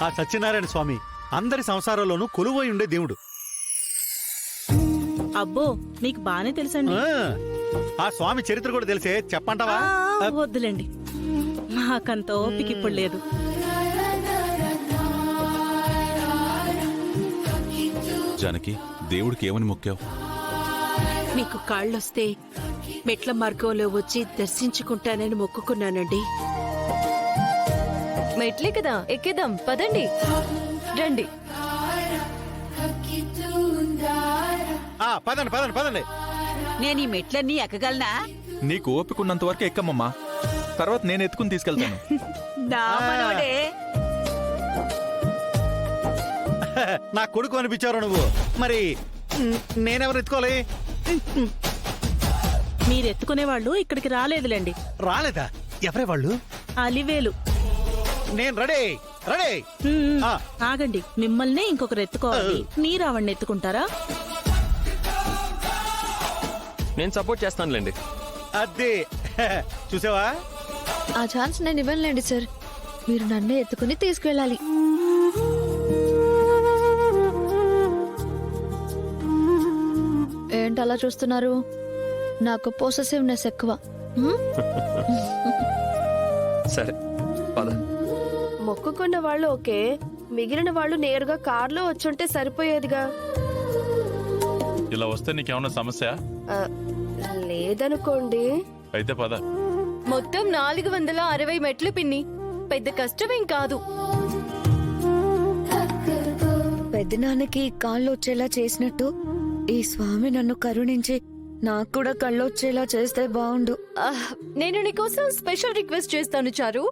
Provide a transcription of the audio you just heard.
ఆ సత్యనారాయణ స్వామి అందరి సంసారాల్లోనూ కొలువై ఉండే దేవుడు. అబ్బో మీకు బానే తెలుసండి. ఆ స్వామి చరిత్ర కూడా తెలిసే, చెప్పంటావా? వద్దులేండి, మాకంత ఓపిక ఇప్పుడు లేదు. జానకి, దేవుడికి ఏమని మొక్కావు? మీకు కాళ్ళొస్తే మెట్ల మార్గంలో వచ్చి దర్శించుకుంటానని మొక్కుకున్నానండి. మెట్లే కదా, ఎక్కేద్దాం పదండి. రండి. పదండి పదండి పదండి. నేను ఈ మెట్లన్నీ ఎక్కగలనా? నీకు ఓపికన్నంత వరకు ఎక్కమ్మమ్మా, తర్వాత నేను ఎత్తుకుని తీసుకెళ్తాను. నా మనోడే. నా కొడుకు అనిపించారు నువ్వు, మరి నేనెవరు ఎత్తుకోవాలి? మీరు ఎత్తుకునే వాళ్ళు ఇక్కడికి రాలేదులేండి. రాలేదా? ఎవరే వాళ్ళు? అలివేలు. నేను రెడీ రెడీ. ఆగండి, మిమ్మల్నే ఇంకొకరు ఎత్తుకోవాలి. మీరావణ్ణి ఎత్తుకుంటారా? నేను సపోర్ట్ చేస్తానులేండి. అదే చూసావా? ఆ ఛాన్స్ నేను ఇవ్వనులేండి సార్, మీరు నన్నే ఎత్తుకుని తీసుకెళ్ళాలి. ఏంటలా చూస్తున్నారు? నాకు పొసెసివ్నెస్ ఎక్కువ. సరే పద. మొక్కుకున్న వాళ్ళు ఓకే, మిగిలిన వాళ్ళు నేరుగా కార్లో వచ్చుంటే సరిపోయేదిగా. ఇలా వస్తే నీకేమన్నా సమస్య? లేదనుకోండి. అయితే పద. మొత్తం 460 మెట్లు పిన్ని, పెద్ద కష్టమేం కాదు. పెద్దనాన్నకి కాళ్ళు వచ్చేలా చేసినట్టు ఈ స్వామి నన్ను కరుణించి నాకు కూడా కళ్ళు వచ్చేలా చేస్తే బాగుండు. నేను నీకోసం స్పెషల్ రిక్వెస్ట్ చేస్తాను చారు.